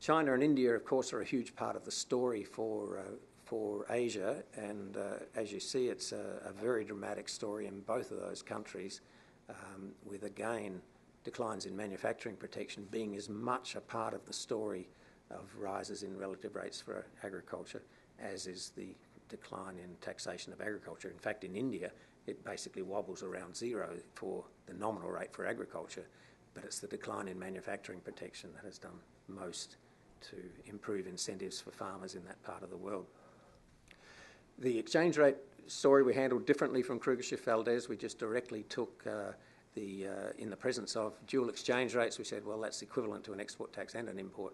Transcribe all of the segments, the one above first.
China and India, of course, are a huge part of the story for Asia, and as you see, it's a very dramatic story in both of those countries, with, again, declines in manufacturing protection being as much a part of the story of rises in relative rates for agriculture as is the decline in taxation of agriculture. In fact, in India, it basically wobbles around zero for the nominal rate for agriculture, but it's the decline in manufacturing protection that has done most to improve incentives for farmers in that part of the world. The exchange rate story we handled differently from Kruger-Schiff-Valdez. We just directly took in the presence of dual exchange rates, we said, well, that's equivalent to an export tax and an import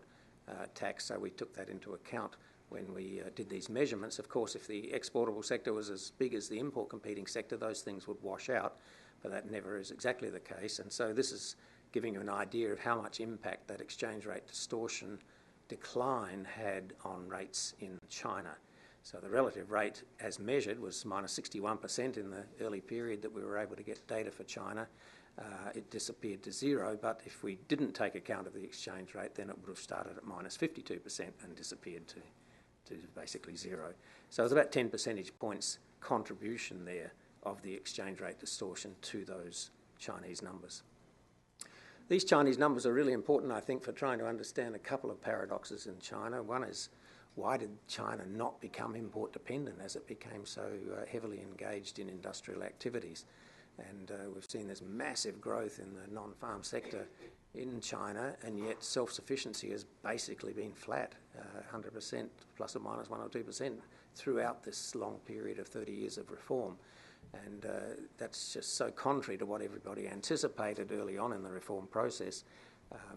tax, so we took that into account when we did these measurements. Of course, if the exportable sector was as big as the import competing sector, those things would wash out, but that never is exactly the case. And so this is giving you an idea of how much impact that exchange rate distortion decline had on rates in China. So the relative rate as measured was minus 61% in the early period that we were able to get data for China. It disappeared to zero, but if we didn't take account of the exchange rate, then it would have started at minus 52% and disappeared to basically zero. So there's about 10 percentage points contribution there of the exchange rate distortion to those Chinese numbers. These Chinese numbers are really important, I think, for trying to understand a couple of paradoxes in China. One is, why did China not become import dependent as it became so heavily engaged in industrial activities? And we've seen this massive growth in the non-farm sector in China, and yet self-sufficiency has basically been flat, 100% plus or minus 1 or 2% throughout this long period of 30 years of reform. And that's just so contrary to what everybody anticipated early on in the reform process.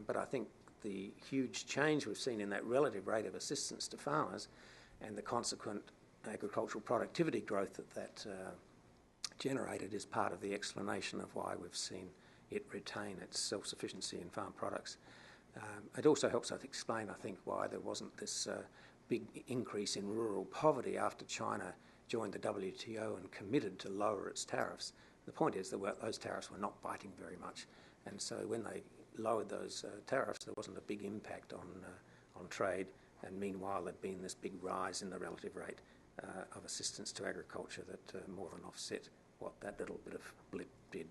But I think the huge change we've seen in that relative rate of assistance to farmers and the consequent agricultural productivity growth that generated is part of the explanation of why we've seen it retain its self-sufficiency in farm products. It also helps us explain, I think, why there wasn't this big increase in rural poverty after China joined the WTO and committed to lower its tariffs. The point is that those tariffs were not biting very much, and so when they lowered those tariffs, there wasn't a big impact on trade, and meanwhile there'd been this big rise in the relative rate of assistance to agriculture that more than offset what that little bit of blip did.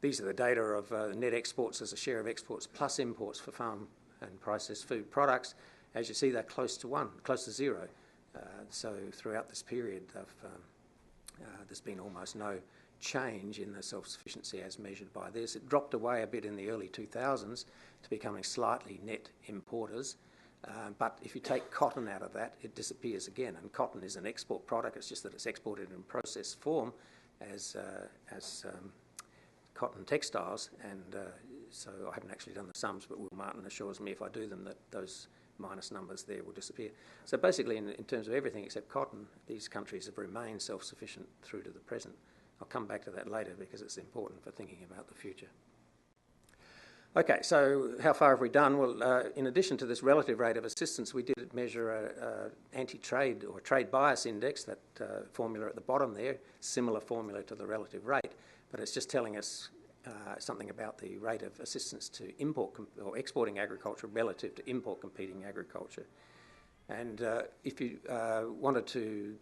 These are the data of net exports as a share of exports plus imports for farm and processed food products. As you see, they're close to zero. So throughout this period, there's been almost no change in the self-sufficiency as measured by this. It dropped away a bit in the early 2000s to becoming slightly net importers. But if you take cotton out of that, it disappears again. And cotton is an export product. It's just that it's exported in processed form as cotton textiles. And so I haven't actually done the sums, but Will Martin assures me if I do them that those minus numbers there will disappear. So basically, in terms of everything except cotton, these countries have remained self-sufficient through to the present. I'll come back to that later because it's important for thinking about the future. Okay, so how far have we done? Well, in addition to this relative rate of assistance, we did measure an anti-trade or trade bias index, that formula at the bottom there, similar formula to the relative rate, but it's just telling us something about the rate of assistance to or exporting agriculture relative to import competing agriculture. And if you wanted to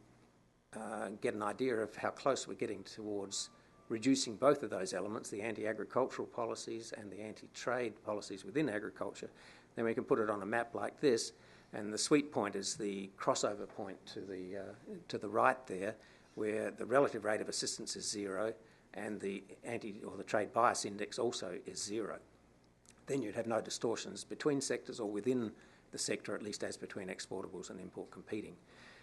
get an idea of how close we're getting towards reducing both of those elements, the anti-agricultural policies and the anti-trade policies within agriculture, then we can put it on a map like this, and the sweet point is the crossover point to the right there, where the relative rate of assistance is zero and the the trade bias index also is zero. Then you'd have no distortions between sectors or within the sector, at least as between exportables and import competing.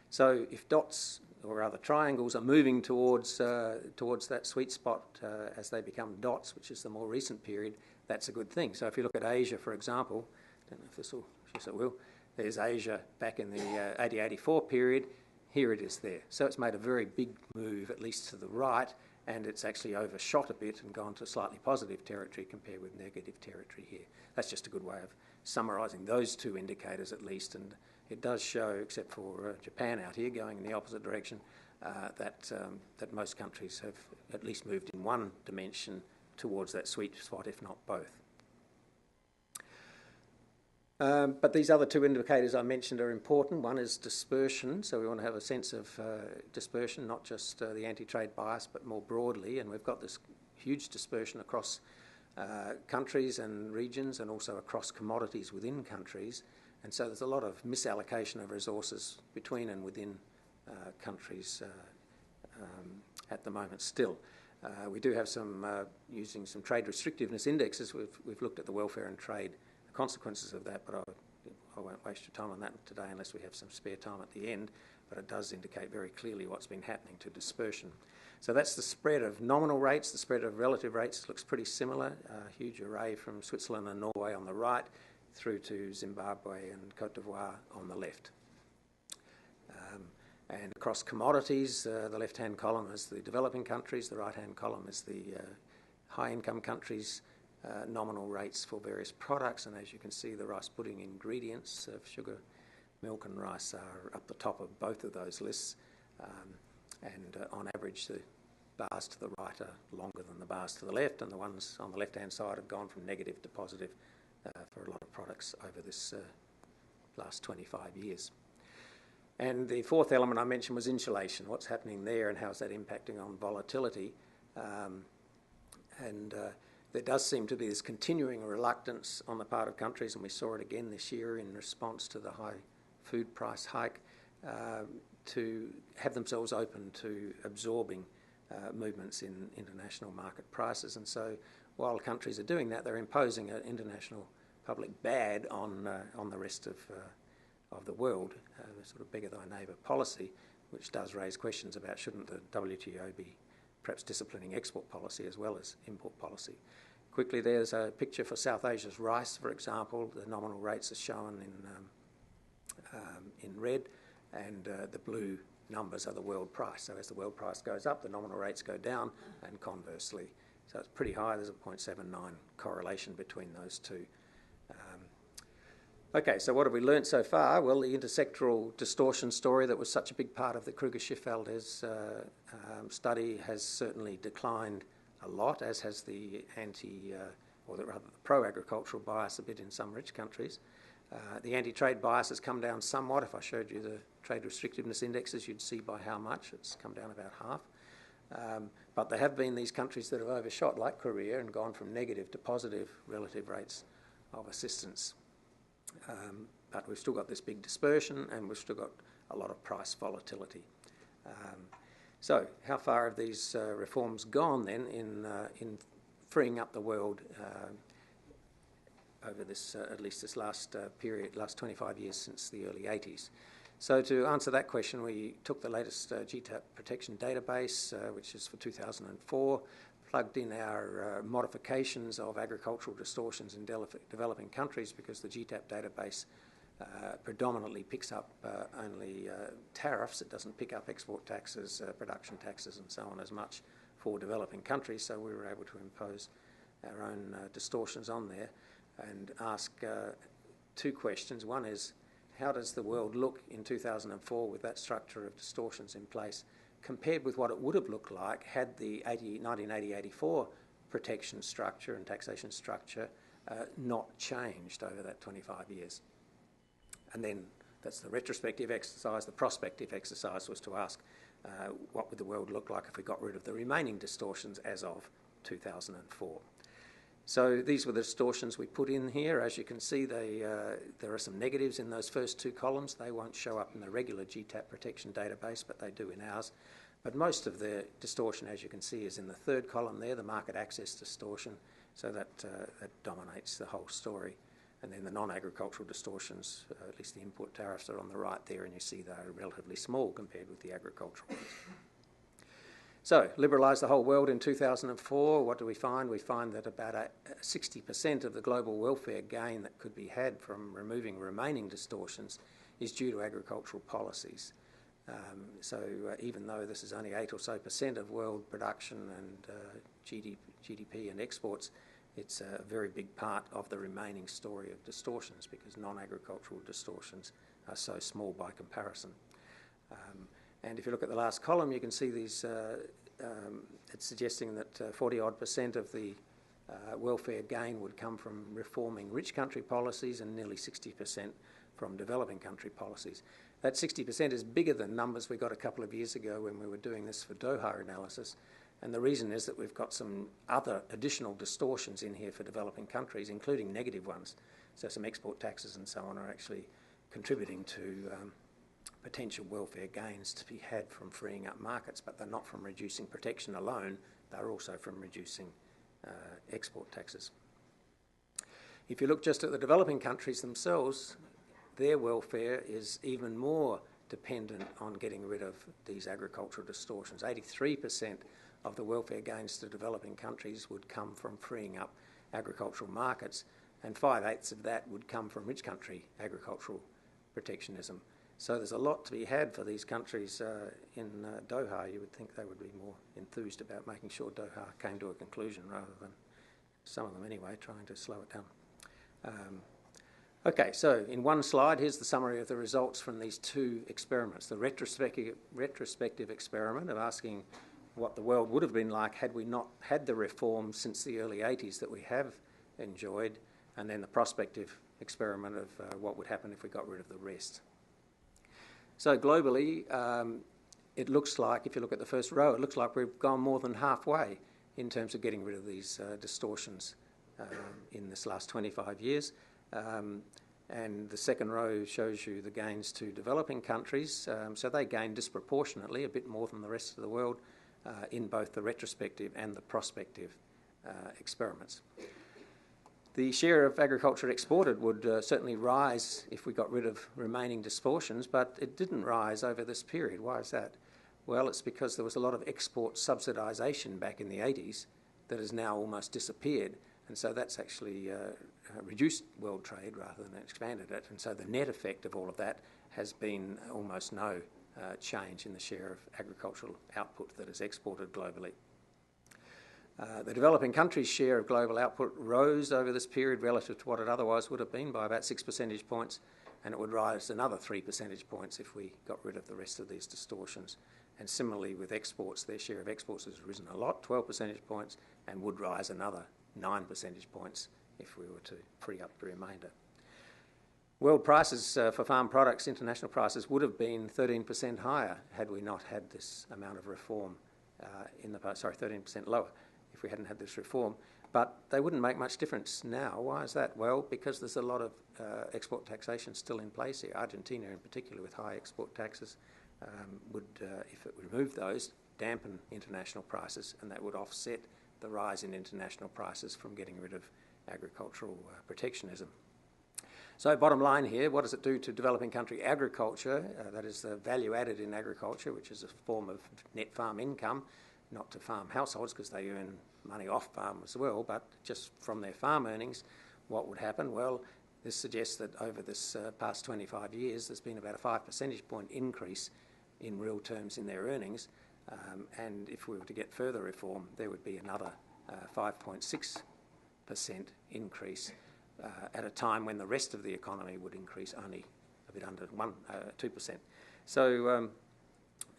So if dots or rather triangles are moving towards that sweet spot as they become dots, which is the more recent period, that's a good thing. So if you look at Asia, for example, I don't know if this will, yes it will, there's Asia back in the 80-84 period, here it is there. So it's made a very big move, at least to the right, and it's actually overshot a bit and gone to slightly positive territory compared with negative territory here. That's just a good way of summarising those two indicators at least, and it does show, except for Japan out here going in the opposite direction, that most countries have at least moved in one dimension towards that sweet spot, if not both. But these other two indicators I mentioned are important. One is dispersion, so we want to have a sense of dispersion, not just the anti-trade bias, but more broadly. And we've got this huge dispersion across countries and regions, and also across commodities within countries. And so there's a lot of misallocation of resources between and within countries at the moment still. We do have some, using some trade restrictiveness indexes, we've looked at the welfare and trade consequences of that, but I won't waste your time on that today unless we have some spare time at the end, but it does indicate very clearly what's been happening to dispersion. So that's the spread of nominal rates. The spread of relative rates looks pretty similar, a huge array from Switzerland and Norway on the right through to Zimbabwe and Cote d'Ivoire on the left. And across commodities, the left-hand column is the developing countries, the right-hand column is the high-income countries' nominal rates for various products. And as you can see, the rice pudding ingredients of sugar, milk and rice are up the top of both of those lists. And on average, the bars to the right are longer than the bars to the left, and the ones on the left-hand side have gone from negative to positive for a lot of products over this last 25 years. And the fourth element I mentioned was insulation. What's happening there and how is that impacting on volatility? There does seem to be this continuing reluctance on the part of countries, and we saw it again this year in response to the high food price hike, to have themselves open to absorbing movements in international market prices. And so while countries are doing that, they're imposing an international public bad on the rest of the world, the sort of beggar thy neighbour policy, which does raise questions about shouldn't the WTO be perhaps disciplining export policy as well as import policy. Quickly, there's a picture for South Asia's rice, for example. The nominal rates are shown in red, and the blue numbers are the world price. So as the world price goes up, the nominal rates go down, and conversely. So it's pretty high. There's a 0.79 correlation between those two. Okay, so what have we learnt so far? Well, the intersectoral distortion story that was such a big part of the Kruger-Schifffelder's study has certainly declined a lot, as has the pro-agricultural bias a bit in some rich countries. The anti-trade bias has come down somewhat. If I showed you the trade restrictiveness indexes, you'd see by how much. It's come down about half. But there have been these countries that have overshot, like Korea, and gone from negative to positive relative rates of assistance. But we've still got this big dispersion, and we've still got a lot of price volatility. So how far have these reforms gone then in freeing up the world over this, at least this last period, last 25 years since the early 80s? So to answer that question, we took the latest GTAP protection database, which is for 2004, plugged in our modifications of agricultural distortions in developing countries, because the GTAP database predominantly picks up only tariffs. It doesn't pick up export taxes, production taxes and so on as much for developing countries, so we were able to impose our own distortions on there and ask two questions. One is, how does the world look in 2004 with that structure of distortions in place, compared with what it would have looked like had the 1980-84 protection structure and taxation structure not changed over that 25 years? And then that's the retrospective exercise. The prospective exercise was to ask what would the world look like if we got rid of the remaining distortions as of 2004. So these were the distortions we put in here. As you can see, there are some negatives in those first two columns. They won't show up in the regular GTAP protection database, but they do in ours. But most of the distortion, as you can see, is in the third column there, the market access distortion. So that dominates the whole story. And then the non-agricultural distortions, at least the import tariffs, are on the right there, and you see they're relatively small compared with the agricultural ones. So, liberalise the whole world in 2004. What do we find? We find that about 60% of the global welfare gain that could be had from removing remaining distortions is due to agricultural policies. Even though this is only 8 or so % of world production and GDP and exports, it's a very big part of the remaining story of distortions, because non-agricultural distortions are so small by comparison. And if you look at the last column, you can see these, it's suggesting that 40-odd% of the welfare gain would come from reforming rich country policies and nearly 60% from developing country policies. That 60% is bigger than numbers we got a couple of years ago when we were doing this for Doha analysis. And the reason is that we've got some other additional distortions in here for developing countries, including negative ones. So some export taxes and so on are actually contributing to potential welfare gains to be had from freeing up markets, but they're not from reducing protection alone, they're also from reducing export taxes. If you look just at the developing countries themselves, their welfare is even more dependent on getting rid of these agricultural distortions. 83% of the welfare gains to developing countries would come from freeing up agricultural markets, and 5/8 of that would come from rich country agricultural protectionism. So there's a lot to be had for these countries in Doha. You would think they would be more enthused about making sure Doha came to a conclusion rather than, some of them anyway, trying to slow it down. Okay, so in one slide, here's the summary of the results from these two experiments. The retrospective experiment of asking what the world would have been like had we not had the reforms since the early 80s that we have enjoyed, and then the prospective experiment of what would happen if we got rid of the rest. So globally, it looks like, if you look at the first row, it looks like we've gone more than halfway in terms of getting rid of these distortions in this last 25 years. And the second row shows you the gains to developing countries. So they gain disproportionately, a bit more than the rest of the world, in both the retrospective and the prospective experiments. The share of agriculture exported would certainly rise if we got rid of remaining distortions, but it didn't rise over this period. Why is that? Well, it's because there was a lot of export subsidisation back in the 80s that has now almost disappeared, and so that's actually reduced world trade rather than expanded it, and so the net effect of all of that has been almost no change in the share of agricultural output that is exported globally. The developing countries' share of global output rose over this period relative to what it otherwise would have been by about 6 percentage points, and it would rise another 3 percentage points if we got rid of the rest of these distortions. And similarly with exports, their share of exports has risen a lot, 12 percentage points, and would rise another 9 percentage points if we were to free up the remainder. World prices for farm products, international prices, would have been 13% higher had we not had this amount of reform in the past. Sorry, 13% lower if we hadn't had this reform. But they wouldn't make much difference now. Why is that? Well, because there's a lot of export taxation still in place here. Argentina in particular, with high export taxes, would, if it removed those, dampen international prices, and that would offset the rise in international prices from getting rid of agricultural protectionism. So bottom line here, what does it do to developing country agriculture? That is the value added in agriculture, which is a form of net farm income, not to farm households because they earn money off farm as well, but just from their farm earnings, what would happen? Well, this suggests that over this past 25 years, there's been about a 5 percentage point increase in real terms in their earnings, and if we were to get further reform, there would be another 5.6% increase at a time when the rest of the economy would increase only a bit under 2%.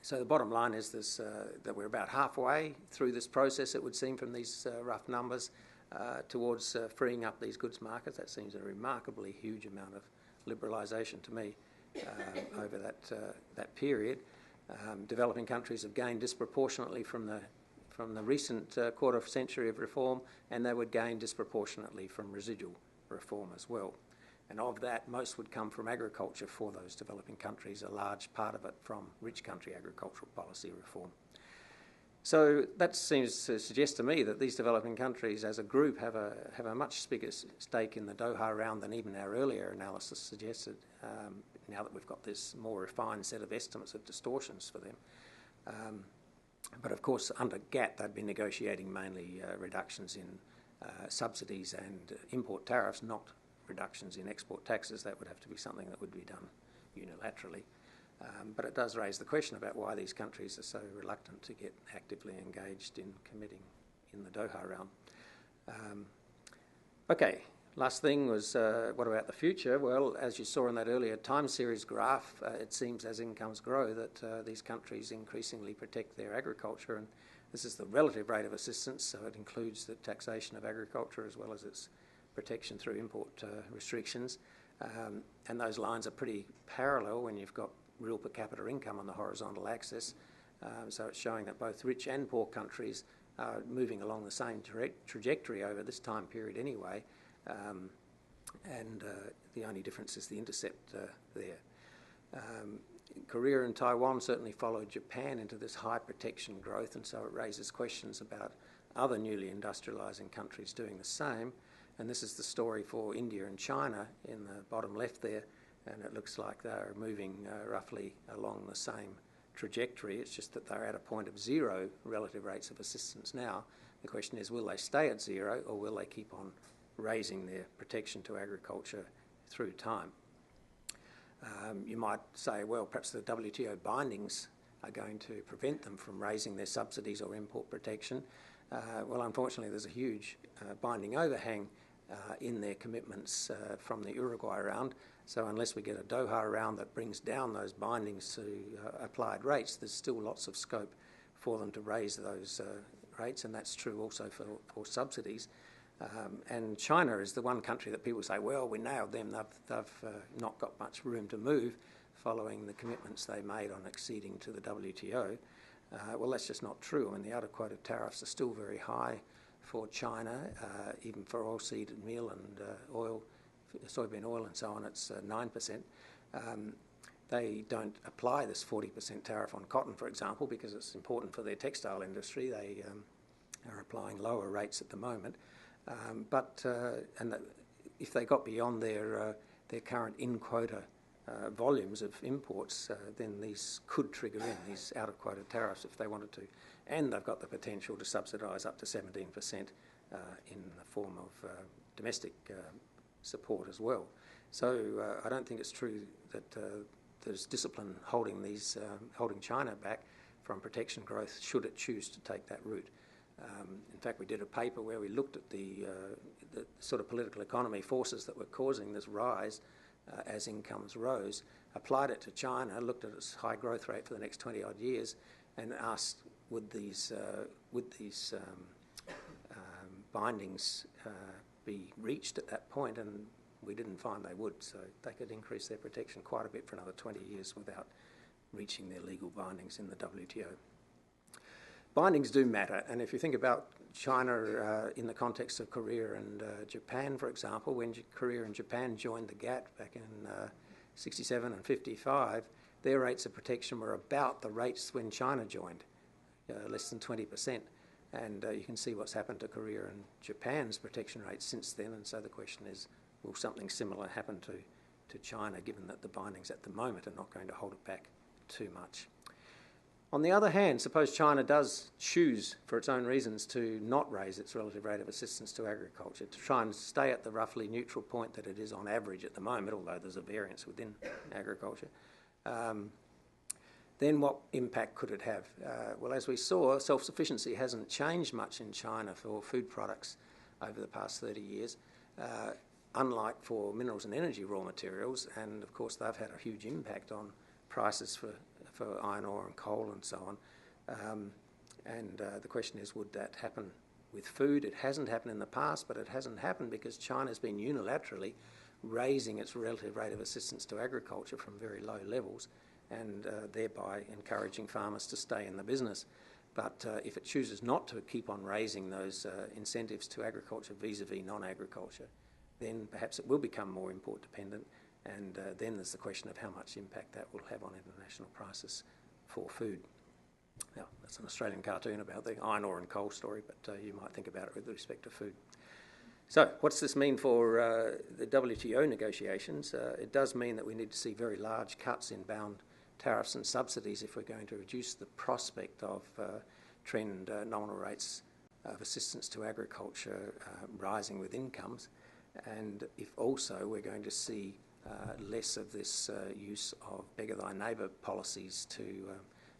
So the bottom line is this, that we're about halfway through this process, it would seem, from these rough numbers, towards freeing up these goods markets. That seems a remarkably huge amount of liberalisation to me over that period. Developing countries have gained disproportionately from the recent quarter of century of reform, and they would gain disproportionately from residual reform as well. And of that, most would come from agriculture for those developing countries, a large part of it from rich country agricultural policy reform. So that seems to suggest to me that these developing countries as a group have a much bigger stake in the Doha round than even our earlier analysis suggested, now that we've got this more refined set of estimates of distortions for them. But of course, under GATT, they'd be negotiating mainly reductions in subsidies and import tariffs, not reductions in export taxes. That would have to be something that would be done unilaterally. But it does raise the question about why these countries are so reluctant to get actively engaged in committing in the Doha round. Okay, Last thing was, what about the future? Well, as you saw in that earlier time series graph, it seems as incomes grow that these countries increasingly protect their agriculture, and this is the relative rate of assistance, so it includes the taxation of agriculture as well as its protection through import restrictions. And those lines are pretty parallel when you've got real per capita income on the horizontal axis. So it's showing that both rich and poor countries are moving along the same trajectory over this time period anyway. The only difference is the intercept there. Korea and Taiwan certainly followed Japan into this high protection growth, and so it raises questions about other newly industrialising countries doing the same. And this is the story for India and China in the bottom left there, and it looks like they're moving roughly along the same trajectory. It's just that they're at a point of zero relative rates of assistance now. The question is, will they stay at zero, or will they keep on raising their protection to agriculture through time? You might say, well, perhaps the WTO bindings are going to prevent them from raising their subsidies or import protection. Well, unfortunately, there's a huge binding overhang in their commitments from the Uruguay round. So unless we get a Doha round that brings down those bindings to applied rates, there's still lots of scope for them to raise those rates, and that's true also for subsidies. And China is the one country that people say, well, we nailed them. They've not got much room to move following the commitments they made on acceding to the WTO. Well, that's just not true. I mean, the out-of-quota tariffs are still very high for China, even for oilseed meal and oil, soybean oil and so on, it's 9%. They don't apply this 40% tariff on cotton, for example, because it's important for their textile industry. They are applying lower rates at the moment. If they got beyond their current in-quota volumes of imports, then these could trigger in these out-of-quota tariffs if they wanted to. And they've got the potential to subsidise up to 17% in the form of domestic support as well. So I don't think it's true that there's discipline holding China back from protection growth should it choose to take that route. In fact, we did a paper where we looked at the sort of political economy forces that were causing this rise as incomes rose, applied it to China, looked at its high growth rate for the next 20-odd years, and asked would these bindings be reached at that point, and we didn't find they would, so they could increase their protection quite a bit for another 20 years without reaching their legal bindings in the WTO. Bindings do matter, and if you think about China in the context of Korea and Japan, for example, when Korea and Japan joined the GATT back in 67 and 55, their rates of protection were about the rates when China joined, less than 20%. And you can see what's happened to Korea and Japan's protection rates since then, and so the question is, will something similar happen to China, given that the bindings at the moment are not going to hold it back too much? On the other hand, suppose China does choose, for its own reasons, to not raise its relative rate of assistance to agriculture, to try and stay at the roughly neutral point that it is on average at the moment, although there's a variance within agriculture. Then what impact could it have? Well, as we saw, self-sufficiency hasn't changed much in China for food products over the past 30 years, unlike for minerals and energy raw materials, and of course they've had a huge impact on prices for iron ore and coal and so on. The question is, would that happen with food? It hasn't happened in the past, but it hasn't happened because China's been unilaterally raising its relative rate of assistance to agriculture from very low levels, and thereby encouraging farmers to stay in the business. But if it chooses not to keep on raising those incentives to agriculture vis-a-vis non-agriculture, then perhaps it will become more import dependent, and then there's the question of how much impact that will have on international prices for food. Now, that's an Australian cartoon about the iron ore and coal story, but you might think about it with respect to food. So what's this mean for the WTO negotiations? It does mean that we need to see very large cuts in bound tariffs and subsidies if we're going to reduce the prospect of trend nominal rates of assistance to agriculture rising with incomes, and if also we're going to see less of this use of beggar thy neighbour policies to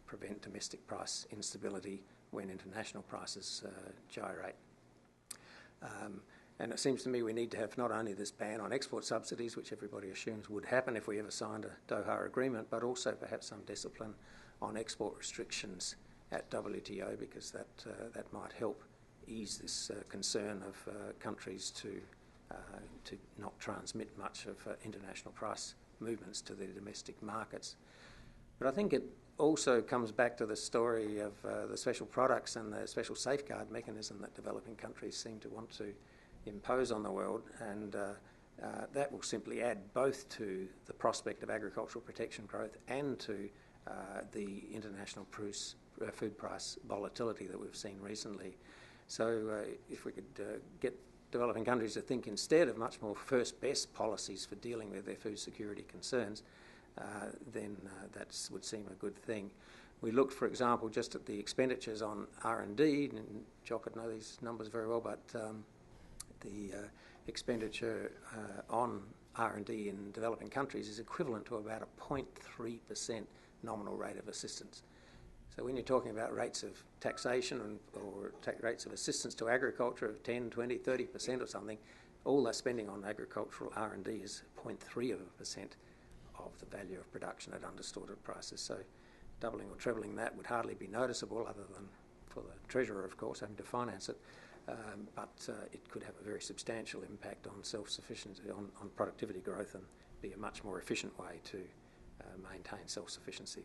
prevent domestic price instability when international prices gyrate. And it seems to me we need to have not only this ban on export subsidies, which everybody assumes would happen if we ever signed a Doha agreement, but also perhaps some discipline on export restrictions at WTO, because that might help ease this concern of countries to not transmit much of international price movements to their domestic markets. But I think it also comes back to the story of the special products and the special safeguard mechanism that developing countries seem to want to impose on the world, and that will simply add both to the prospect of agricultural protection growth and to the international food price volatility that we've seen recently. So if we could get developing countries to think instead of much more first best policies for dealing with their food security concerns, then that would seem a good thing. We looked, for example, just at the expenditures on R&D, and Jock would know these numbers very well, but the expenditure on R&D in developing countries is equivalent to about a 0.3% nominal rate of assistance. So when you're talking about rates of taxation or rates of assistance to agriculture of 10, 20, 30% or something, all that spending on agricultural R&D is 0.3% of the value of production at undistorted prices. So doubling or trebling that would hardly be noticeable, other than for the treasurer, of course, having to finance it. But it could have a very substantial impact on self-sufficiency, on productivity growth, and be a much more efficient way to maintain self-sufficiency.